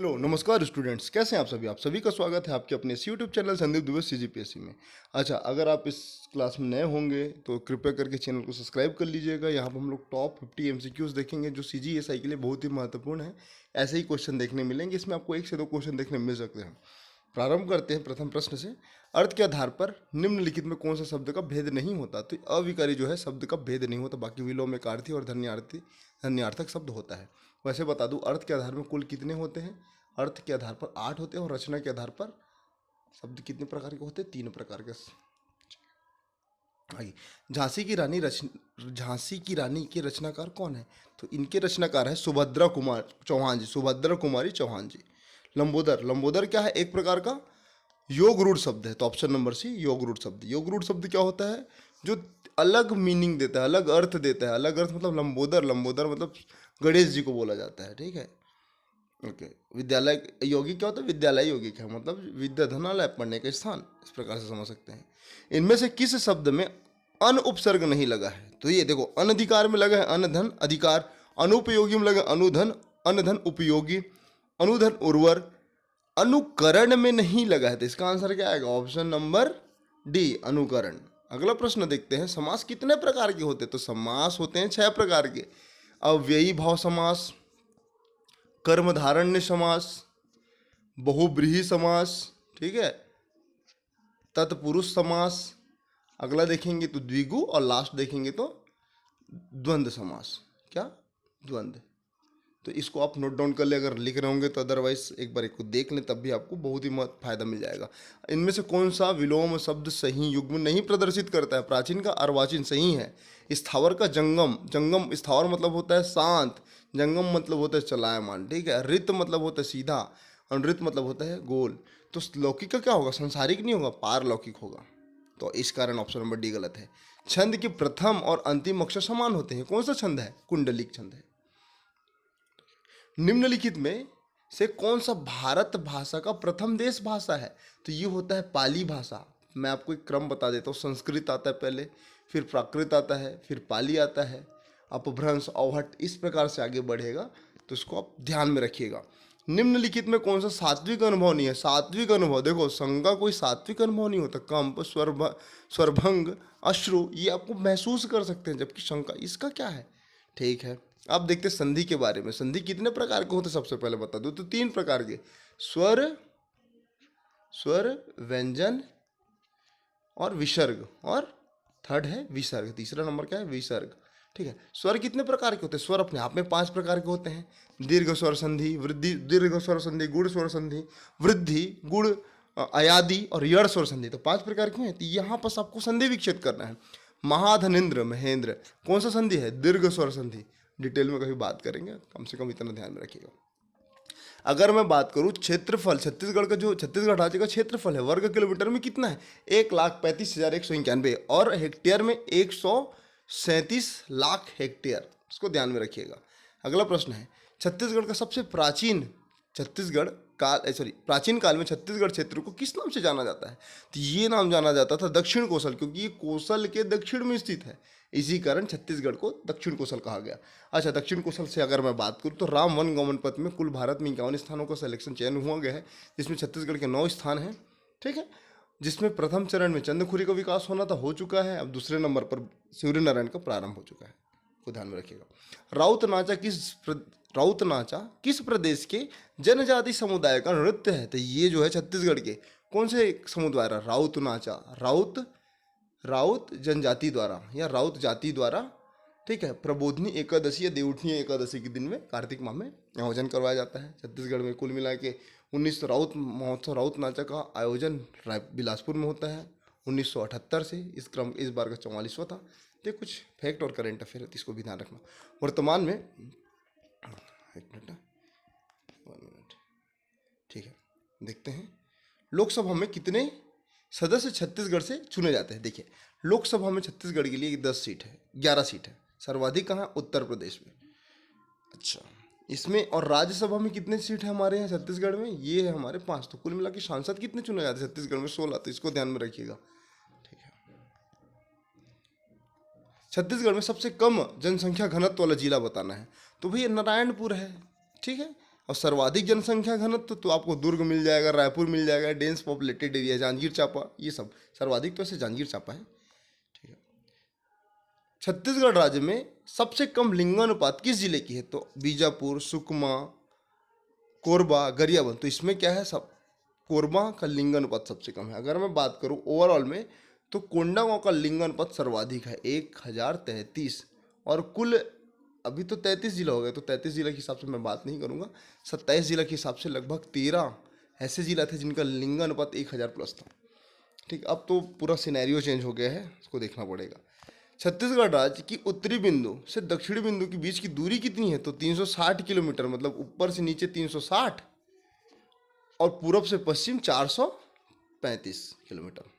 Hello नमस्कार students, कैसे हैं आप सभी का स्वागत है आपके अपने YouTube channel Sandeep Dubey CGPSC में। अच्छा, अगर आप इस क्लास में नए होंगे तो कृपया करके चैनल को सब्सक्राइब कर लीजिएगा। यहाँ पर हम लोग टॉप 50 एमसीक्यूज देखेंगे जो सीजीएसआई के लिए बहुत ही महत्वपूर्ण है। ऐसे ही क्वेश्चन देखने मिलेंगे, इसमें आपको 1 से 2 क्वेश्चन देखने मिल सकते हैं। प्रारंभ करते हैं प्रथम प्रश्न से। अर्थ के आधार पर निम्नलिखित में कौन सा शब्द का भेद नहीं होता? तो अविकारी जो है शब्द का भेद नहीं होता, बाकी विलोमकारर्थी और धन्यार्थक शब्द होता है। वैसे बता दूं, अर्थ के आधार में कुल कितने होते हैं? अर्थ के आधार पर 8 होते हैं और रचना के आधार पर शब्द कितने प्रकार के होते हैं? 3 प्रकार के। आइए, झांसी की रानी के रचनाकार कौन है? तो इनके रचनाकार है सुभद्रा कुमार चौहान जी, सुभद्रा कुमारी चौहान जी। लंबोदर क्या है? एक प्रकार का योग रूढ़ शब्द है, तो ऑप्शन नंबर सी योग रूढ़ शब्द। योग रूढ़ शब्द क्या होता है? जो अलग मीनिंग देता है, अलग अर्थ देता है। अलग अर्थ मतलब लंबोदर मतलब गणेश जी को बोला जाता है, ठीक है। ओके, विद्यालय योगी क्या होता है? विद्यालय योगिक है, मतलब विद्या धनालय, पढ़ने का स्थान, इस प्रकार से समझ सकते हैं। इनमें से किस शब्द में अन उपसर्ग नहीं लगा है? तो ये देखो, अनधिकार में लगा है अन धन अधिकार, अनुपयोगी में लगा अनुधन, अनधन उपयोगी, अनुधन उर्वर, अनुकरण में नहीं लगा है। तो इसका आंसर क्या आएगा? ऑप्शन नंबर डी, अनुकरण। अगला प्रश्न देखते हैं, समास कितने प्रकार के होते हैं? तो समास होते हैं 6 प्रकार के। अव्ययी भाव समास, कर्मधारण्य समास, बहुब्रीहि समास, ठीक है, तत्पुरुष समास, अगला देखेंगे तो द्विगु, और लास्ट देखेंगे तो द्वंद्व समास। क्या? द्वंद्व। तो इसको आप नोट डाउन कर ले अगर लिख रहे होंगे, तो अदरवाइज एक बार इसको देख लें, तब भी आपको बहुत ही फायदा मिल जाएगा। इनमें से कौन सा विलोम शब्द सही युग्म नहीं प्रदर्शित करता है? प्राचीन का अर्वाचीन सही है। स्थावर का जंगम स्थावर मतलब होता है शांत, जंगम मतलब होता है चलायमान, ठीक है। रित मतलब होता है सीधा, और नृत मतलब होता है गोल। तो लौकिक का क्या होगा? संसारिक नहीं होगा, पारलौकिक होगा। तो इस कारण ऑप्शन नंबर डी गलत है। छंद के प्रथम और अंतिम अक्षर समान होते हैं, कौन सा छंद है? कुंडलिक छंद है। निम्नलिखित में से कौन सा भारत भाषा का प्रथम देश भाषा है? तो ये होता है पाली भाषा। मैं आपको एक क्रम बता देता हूँ। संस्कृत आता है पहले, फिर प्राकृत आता है, फिर पाली आता है, अपभ्रंश, अवहट, इस प्रकार से आगे बढ़ेगा। तो इसको आप ध्यान में रखिएगा। निम्नलिखित में कौन सा सात्विक अनुभव नहीं है? सात्विक अनुभव देखो, संग का कोई सात्विक अनुभव नहीं होता। कंप, स्वरभंग, अश्रु, ये आपको महसूस कर सकते हैं, जबकि शंका, इसका क्या है? ठीक है। अब देखते हैं संधि के बारे में। संधि कितने प्रकार के होते हैं? सबसे पहले बता दूं तो 3 प्रकार के। स्वर, व्यंजन और विसर्ग, और थर्ड है विसर्ग। तीसरा नंबर क्या है? विसर्ग, ठीक है। स्वर कितने प्रकार के होते हैं? स्वर अपने आप में 5 प्रकार के होते हैं। दीर्घ स्वर संधि, वृद्धि, दीर्घ स्वर संधि, गुण स्वर संधि, वृद्धि, गुण, अयादि और यड़ स्वर संधि। तो 5 प्रकार के हैं। तो यहाँ पर आपको संधि विकसित करना है। महाधनेन्द्र, महेंद्र, कौन सा संधि है? दीर्घ स्वर संधि। डिटेल में कभी बात करेंगे, कम से कम इतना ध्यान में रखिएगा। अगर मैं बात करूं क्षेत्रफल, छत्तीसगढ़ का जो छत्तीसगढ़ राज्य का क्षेत्रफल है वर्ग किलोमीटर में कितना है? 1,35,191, और हेक्टेयर में 137 लाख हेक्टेयर। इसको ध्यान में रखिएगा। अगला प्रश्न है, छत्तीसगढ़ का सबसे प्राचीन प्राचीन काल में छत्तीसगढ़ क्षेत्र को किस नाम से जाना जाता है? तो ये नाम जाना जाता था दक्षिण कोसल, क्योंकि ये कोसल के दक्षिण में स्थित है। इसी कारण छत्तीसगढ़ को दक्षिण कोसल कहा गया। अच्छा, दक्षिण कोसल से अगर मैं बात करूँ तो राम वन गमन पथ में कुल भारत में 51 स्थानों का सिलेक्शन चयन हुआ गया है, जिसमें छत्तीसगढ़ के 9 स्थान हैं, ठीक है। जिसमें प्रथम चरण में चंद्रखुरी का विकास होना था, हो चुका है। अब दूसरे नंबर पर सूर्य नारायण का प्रारंभ हो चुका है, को ध्यान में रखिएगा। राउत नाचा किस प्रदेश के जनजाति समुदाय का नृत्य है? तो ये जो है छत्तीसगढ़ के कौन से समुदाय? राउत नाचा, राउत जनजाति द्वारा या राउत जाति द्वारा, ठीक है। प्रबोधनी एकादशी या देवउठनी एकादशी के दिन में कार्तिक माह में आयोजन करवाया जाता है। छत्तीसगढ़ में कुल मिला के 19 राउत महोत्सव, राउत नाचा का आयोजन बिलासपुर में होता है 1978 से। इस बार का 44वां था। तो कुछ फैक्ट और करेंट अफेयर है, इसको भी ध्यान रखना। वर्तमान में 1 मिनट, ठीक है। देखते हैं लोकसभा में कितने सदस्य छत्तीसगढ़ से चुने जाते हैं। देखिए, लोकसभा में छत्तीसगढ़ के लिए 10 सीट है, 11 सीट है। सर्वाधिक कहाँ? उत्तर प्रदेश में। अच्छा, इसमें और राज्यसभा में कितने सीट है हमारे यहाँ छत्तीसगढ़ में? ये है हमारे 5। तो कुल मिला के सांसद कितने चुने जाते हैं छत्तीसगढ़ में? 16। तो इसको ध्यान में रखिएगा, ठीक है। छत्तीसगढ़ में सबसे कम जनसंख्या घनत्व वाला जिला बताना है, तो भैया नारायणपुर है, ठीक है। और सर्वाधिक जनसंख्या घनत्व तो आपको दुर्ग मिल जाएगा, रायपुर मिल जाएगा, dense populated area, Janjgir Champa, ये सब सर्वाधिक तो ऐसे जांजगीर चांपा है। ठीक है। छत्तीसगढ़ राज्य में सबसे कम लिंगानुपात किस जिले की है? तो बीजापुर, सुकमा, कोरबा, गरियाबंद। तो इसमें क्या है, सब कोरबा का लिंगानुपात सबसे कम है। अगर मैं बात करूं ओवरऑल में तो कोंडागांव का लिंगानुपात सर्वाधिक है 1033, और कुल अभी तो 33 जिला हो गए, तो 33 जिला के हिसाब से मैं बात नहीं करूंगा, 27 जिला के हिसाब से लगभग 13 ऐसे जिला थे जिनका लिंगानुपात 1000 प्लस था। ठीक, अब तो पूरा सिनेरियो चेंज हो गया है, इसको देखना पड़ेगा। छत्तीसगढ़ राज्य की उत्तरी बिंदु से दक्षिणी बिंदु के बीच की दूरी कितनी है? तो 360 किलोमीटर, मतलब ऊपर से नीचे 360, और पूरब से पश्चिम 435 किलोमीटर।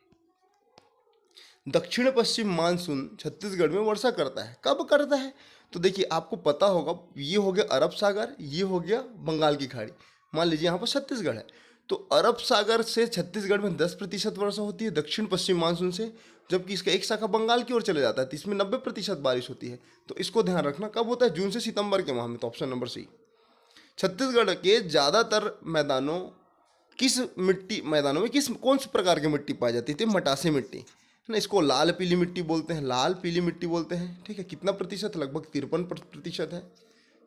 दक्षिण पश्चिम मानसून छत्तीसगढ़ में वर्षा करता है, कब करता है? तो देखिए आपको पता होगा, ये हो गया अरब सागर, ये हो गया बंगाल की खाड़ी। मान लीजिए यहाँ पर छत्तीसगढ़ है, तो अरब सागर से छत्तीसगढ़ में 10% वर्षा होती है दक्षिण पश्चिम मानसून से, जबकि इसका एक शाखा बंगाल की ओर चले जाता है, तो इसमें 90% बारिश होती है। तो इसको ध्यान रखना, कब होता है? जून से सितंबर के माह में। तो ऑप्शन नंबर सी। छत्तीसगढ़ के ज़्यादातर मैदानों में कौन से प्रकार की मिट्टी पाई जाती थी? मटासी मिट्टी ना, इसको लाल पीली मिट्टी बोलते हैं, लाल पीली मिट्टी बोलते हैं। ठीक है, कितना प्रतिशत? लगभग 53%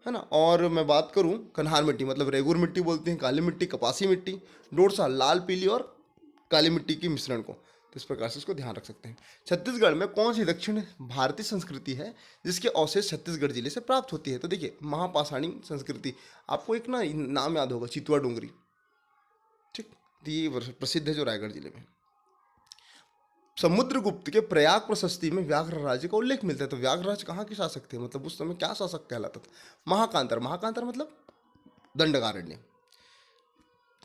है ना। और मैं बात करूं कन्हार मिट्टी, मतलब रेगुर मिट्टी बोलते हैं, काली मिट्टी, कपासी मिट्टी, डोरसा, लाल पीली और काली मिट्टी के मिश्रण को। तो इस प्रकार से इसको ध्यान रख सकते हैं। छत्तीसगढ़ में कौन सी दक्षिण भारतीय संस्कृति है जिसके अवशेष छत्तीसगढ़ जिले से प्राप्त होती है? तो देखिए महापाषाणी संस्कृति, आपको एक ना नाम याद होगा, चितवा डोंगरी। ठीक, तो ये प्रसिद्ध है जो रायगढ़ जिले में। समुद्रगुप्त के प्रयाग प्रशस्ति में व्याघ्र राज्य का उल्लेख मिलता है। तो व्याघ्र राज्य कहाँ के शासक थे? मतलब उस समय क्या शासक कहलाता था? महाकांतर। महाकांतर मतलब दंडकारण्य।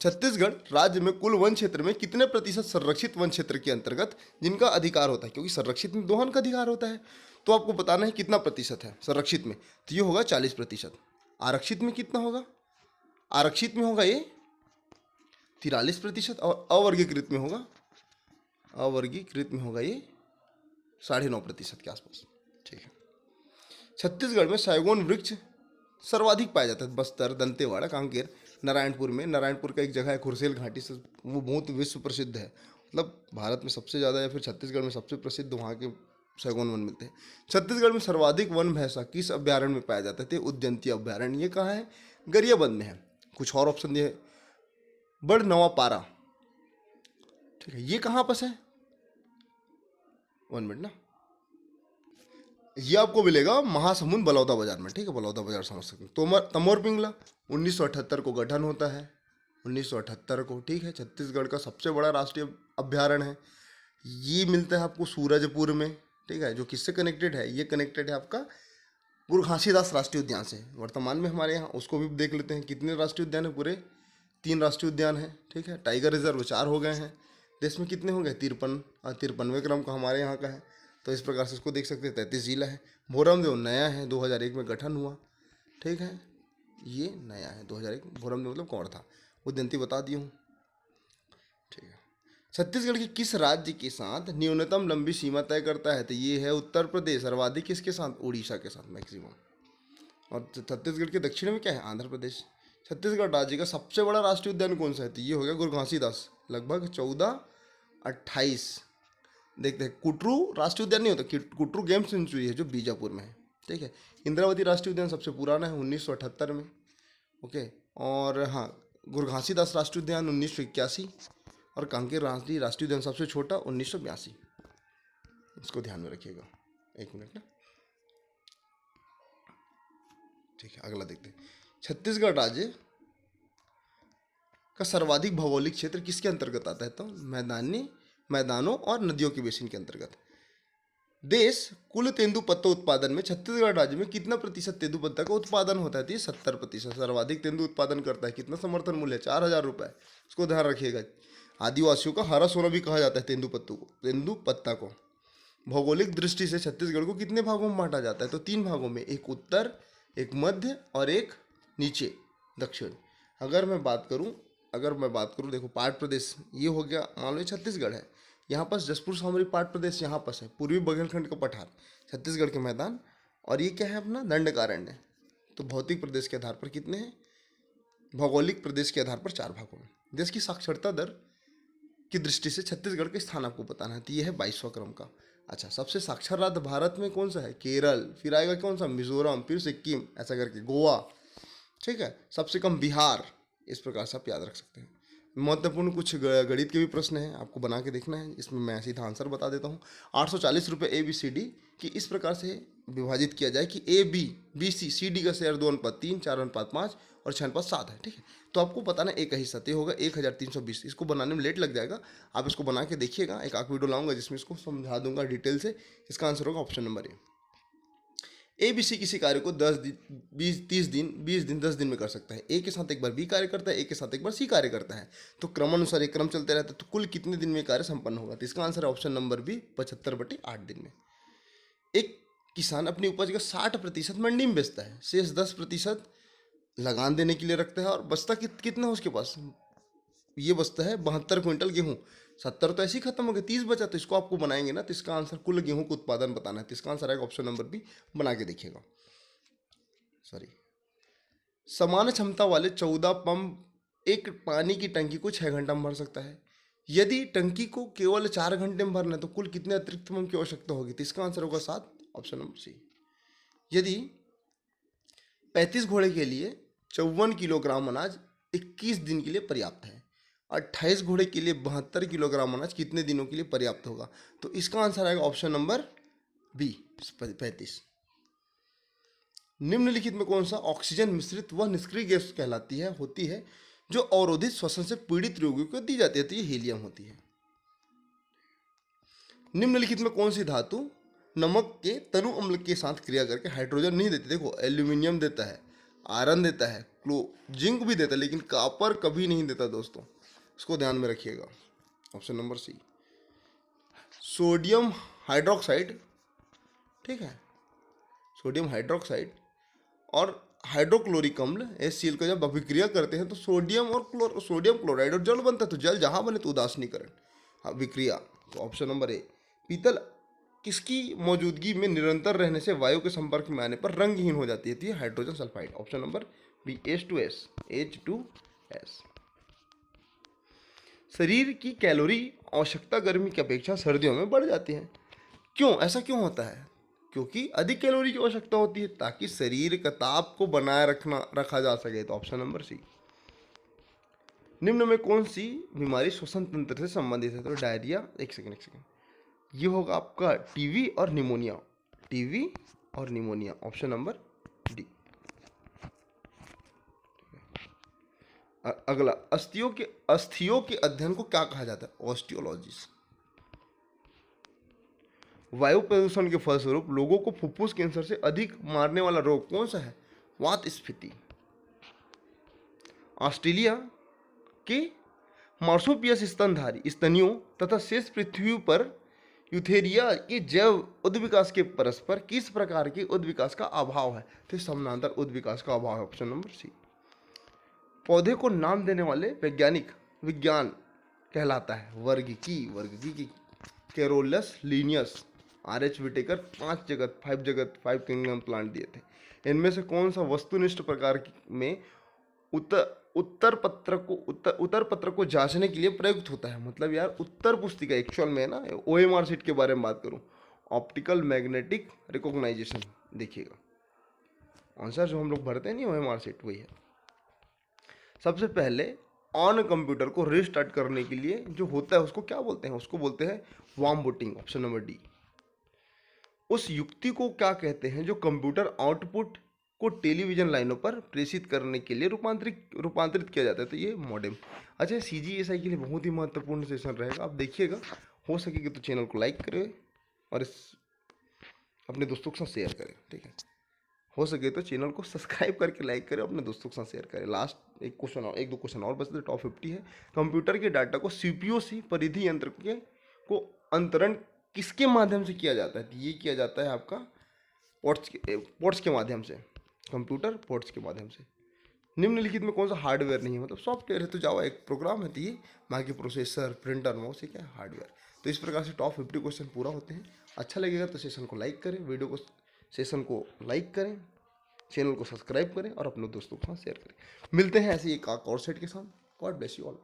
छत्तीसगढ़ राज्य में कुल वन क्षेत्र में कितने प्रतिशत संरक्षित वन क्षेत्र के अंतर्गत जिनका अधिकार होता है? क्योंकि संरक्षित में दोहन का अधिकार होता है, तो आपको बताना है कितना प्रतिशत है संरक्षित में। तो ये होगा 40%। आरक्षित में कितना होगा? आरक्षित में होगा ये 43%, और अवर्गीकृत में होगा ये 9.5% के आसपास। ठीक है। छत्तीसगढ़ में सैगोन वृक्ष सर्वाधिक पाया जाता है। बस्तर, दंतेवाड़ा, कांकेर, नारायणपुर में। नारायणपुर का एक जगह है खुरसेल घाटी से, वो बहुत विश्व प्रसिद्ध है, मतलब भारत में सबसे ज़्यादा या फिर छत्तीसगढ़ में सबसे प्रसिद्ध वहाँ के सैगोन वन मिलते हैं। छत्तीसगढ़ में सर्वाधिक वन भैंसा किस अभ्यारण्य में पाया जाता है? उद्यंती अभ्यारण्य। ये कहाँ है? गरियाबंद में है। कुछ और ऑप्शन दिए, बड़ नवापारा। ठीक है, ये कहाँ पर है? 1 मिनट ना, ये आपको मिलेगा महासमुंद बलौदा बाजार में। ठीक है, बलौदा बाजार समझ सकते हैं। तमोर पिंगला 1978 को गठन होता है, 1978 को। ठीक है, छत्तीसगढ़ का सबसे बड़ा राष्ट्रीय अभ्यारण्य है। ये मिलता है आपको सूरजपुर में। ठीक है, जो किससे कनेक्टेड है? ये कनेक्टेड है आपका गुरु घासीदास राष्ट्रीय उद्यान से। वर्तमान में हमारे यहाँ उसको भी देख लेते हैं। कितने राष्ट्रीय उद्यान है? पूरे 3 राष्ट्रीय उद्यान है। ठीक है, टाइगर रिजर्व 4 हो गए हैं। देश में कितने हो गए? 53वें क्रम का हमारे यहाँ का है। तो इस प्रकार से इसको देख सकते हैं। 33 जिला है। भोरमदेव नया है, 2001 में गठन हुआ। ठीक है, ये नया है 2001। भोरमदेव मतलब कौन था? उद्यंती बता दिया हूँ। ठीक है, छत्तीसगढ़ के किस राज्य के साथ न्यूनतम लंबी सीमा तय करता है? तो ये है उत्तर प्रदेश। सर्वाधिक किसके साथ? उड़ीसा के साथ मैक्सिमम। और छत्तीसगढ़ के दक्षिण में क्या है? आंध्र प्रदेश। छत्तीसगढ़ राज्य का सबसे बड़ा राष्ट्रीय उद्यान कौन सा है? तो ये हो गया गुरु घासीदास, लगभग 14-28। देखते हैं, कुटरू राष्ट्रीय उद्यान नहीं होता, कुटरू गेम सेंचुरी है जो बीजापुर में है। ठीक है, इंद्रावती राष्ट्रीय उद्यान सबसे पुराना है 1978 में। ओके, और हाँ, गुरु घासीदास राष्ट्रीय उद्यान 1981, और कांकेर राष्ट्रीय उद्यान सबसे छोटा 1982। इसको ध्यान में रखिएगा। 1 मिनट ना। ठीक है, अगला देखते हैं। छत्तीसगढ़ राज्य का सर्वाधिक भौगोलिक क्षेत्र किसके अंतर्गत आता है? तो मैदानों और नदियों के बेसिन के अंतर्गत। देश कुल तेंदुपत्ता उत्पादन में छत्तीसगढ़ राज्य में कितना प्रतिशत तेंदुपत्ता का उत्पादन होता है? तो ये 70%। सर्वाधिक तेंदु उत्पादन करता है। कितना समर्थन मूल्य है? 4000 रुपये। इसको ध्यान रखिएगा। आदिवासियों का हरा सोना भी कहा जाता है तेंदुपत्ता को। भौगोलिक दृष्टि से छत्तीसगढ़ को कितने भागों में बांटा जाता है? तो 3 भागों में, एक उत्तर, एक मध्य और एक नीचे दक्षिण। अगर मैं बात करूं देखो, पाट प्रदेश ये हो गया, मान लो छत्तीसगढ़ है, यहाँ पर जसपुर सामरी पाट प्रदेश यहाँ पर है, पूर्वी बघेलखंड का पठार छत्तीसगढ़ के मैदान, और ये क्या है अपना दंडकारण्य। तो भौतिक प्रदेश के आधार पर कितने हैं? भौगोलिक प्रदेश के आधार पर 4 भागों में। देश की साक्षरता दर की दृष्टि से छत्तीसगढ़ के स्थान आपको बताना है, तो ये है 22वां क्रम का। अच्छा, सबसे साक्षर राज्य भारत में कौन सा है? केरल, फिर आएगा कौन सा? मिजोरम, फिर सिक्किम, ऐसा करके गोवा, ठीक है। सबसे कम बिहार, इस प्रकार से आप याद रख सकते हैं। महत्वपूर्ण कुछ गणित के भी प्रश्न हैं, आपको बना के देखना है, इसमें मैं सीधा आंसर बता देता हूँ। 840 रुपये ABCD कि इस प्रकार से विभाजित किया जाए कि AB, BC, CD का शेयर 2:3, 4:5 और 6:7 है, ठीक है। तो आपको बताना एक हिस्सा तो होगा 1320। इसको बनाने में लेट लग जाएगा, आप इसको बना के देखिएगा। एक आख वीडियो लाऊंगा जिसमें इसको समझा दूंगा डिटेल से। इसका आंसर होगा ऑप्शन नंबर ABC किसी कार्य को 10 दिन, 20, 30 दिन, 20 दिन, 10 दिन में कर सकता है। A के साथ एक बार B कार्य करता है, A के साथ एक बार C कार्य करता है। तो क्रमानुसार एक क्रम चलते रहता है, तो कुल कितने दिन में कार्य संपन्न होगा? तो इसका आंसर है ऑप्शन नंबर B, 75/8 दिन में। एक किसान अपनी उपज का 60% मंडी में बेचता है, शेष 10% लगान देने के लिए रखता है, और बचता कितना है उसके पास? ये बचता है 72 क्विंटल गेहूँ। 70 तो ऐसे ही खत्म हो गए, 30 बचा, तो इसको आपको बनाएंगे ना, तो इसका आंसर कुल गेहूं का उत्पादन बताना है। तो इसका आंसर आएगा ऑप्शन नंबर B, बना के देखिएगा। सॉरी, समान क्षमता वाले 14 पंप एक पानी की टंकी को 6 घंटा में भर सकता है। यदि टंकी को केवल 4 घंटे में भरना है तो कुल कितने अतिरिक्त पंप की आवश्यकता होगी? तो इसका आंसर होगा 7, ऑप्शन नंबर C। यदि 35 घोड़े के लिए 54 किलोग्राम अनाज 21 दिन के लिए पर्याप्त है, 28 घोड़े के लिए 72 किलोग्राम अनाज कितने दिनों के लिए पर्याप्त होगा? तो इसका आंसर आएगा ऑप्शन नंबर B, 35। निम्नलिखित में कौन सा ऑक्सीजन मिश्रित व निष्क्रिय गैस कहलाती है होती है जो अवरोधित श्वसन से पीड़ित रोगियों को दी जाती है? तो ये हीलियम होती है। निम्नलिखित में कौन सी धातु नमक के तनु अम्ल के साथ क्रिया करके हाइड्रोजन नहीं देती? देखो, एल्यूमिनियम देता है, आयरन देता है, जिंक भी देता है, लेकिन कॉपर कभी नहीं देता दोस्तों, इसको ध्यान में रखिएगा। Option number C, sodium hydroxide, ठीक है। सोडियम हाइड्रोक्साइड और हाइड्रोक्लोरिक अम्ल HCl का जब अभिक्रिया करते हैं तो सोडियम क्लोराइड और जल बनता है। तो जल जहां बने तो उदासीनीकरण अभिक्रिया। तो ऑप्शन नंबर A, पीतल किसकी मौजूदगी में निरंतर रहने से वायु के संपर्क में आने पर रंगहीन हो जाती है? तो hydrogen sulphide, option number B, H2S। शरीर की कैलोरी आवश्यकता गर्मी की अपेक्षा सर्दियों में बढ़ जाती है। क्यों? ऐसा क्यों होता है? क्योंकि अधिक कैलोरी की आवश्यकता होती है ताकि शरीर का ताप को बनाए रखा जा सके। तो ऑप्शन नंबर C। निम्न में कौन सी बीमारी श्वसन तंत्र से संबंधित है? तो डायरिया, एक सेकेंड, ये होगा आपका टीवी और निमोनिया, ऑप्शन नंबर D। अगला, अस्थियों के अध्ययन को क्या कहा जाता है? ऑस्टियोलॉजिस। वायु प्रदूषण के फलस्वरूप लोगों को फुफ्फुस कैंसर से अधिक मारने वाला रोग कौन सा है? वात स्फीति। ऑस्ट्रेलिया के मार्सोपियस स्तनधारी स्तनियों तथा शेष पृथ्वी पर यूथेरिया के जैव उद्विकास के परस्पर किस प्रकार के उद्विकास का अभाव है? तो समानांतर उद्विकास का अभाव है, ऑप्शन नंबर C। पौधे को नाम देने वाले वैज्ञानिक विज्ञान कहलाता है? वर्गिकी Carolus Linnaeus. RH Whittaker 5 kingdom plant दिए थे। इनमें से कौन सा वस्तुनिष्ठ प्रकार में उत्तर पत्र को जांचने के लिए प्रयुक्त होता है? मतलब यार उत्तर पुस्तिका एक्चुअल में है ना, OMR शीट के बारे में बात करूं, ऑप्टिकल मैग्नेटिक रिकॉग्नाइजेशन। देखिएगा आंसर जो हम लोग भरते हैं नहीं OMR शीट, वही है। सबसे पहले ऑन कंप्यूटर को रीस्टार्ट करने के लिए जो होता है उसको क्या बोलते हैं? उसको बोलते हैं warm booting, option number D। उस युक्ति को क्या कहते हैं जो कंप्यूटर आउटपुट को टेलीविजन लाइनों पर प्रेषित करने के लिए रूपांतरित किया जाता है? तो ये मॉडेम। अच्छा, CGSI के लिए बहुत ही महत्वपूर्ण सेशन रहेगा, आप देखिएगा। हो सकेगा तो चैनल को लाइक करें और अपने दोस्तों के साथ शेयर करें, ठीक है। हो सके तो चैनल को सब्सक्राइब करके लाइक करें, अपने दोस्तों के साथ शेयर करें। लास्ट एक दो क्वेश्चन और बचते, टॉप 50 है। कंप्यूटर के डाटा को CPO परिधि यंत्र को अंतरण किसके माध्यम से किया जाता है? तो ये किया जाता है आपका पोर्ट्स के माध्यम से, कंप्यूटर पोर्ट्स के माध्यम से। निम्नलिखित में कौन सा हार्डवेयर नहीं है? मतलब सॉफ्टवेयर है तो जावा एक प्रोग्राम है, तो ये बाकी प्रोसेसर, प्रिंटर, माउस, ये क्या है? हार्डवेयर। तो इस प्रकार से टॉप 50 क्वेश्चन पूरा होते हैं। अच्छा लगेगा तो सेशन को लाइक करें, सेशन को लाइक करें, चैनल को सब्सक्राइब करें और अपने दोस्तों के साथ शेयर करें। मिलते हैं ऐसे ही एक और सेट के साथ। God bless you all.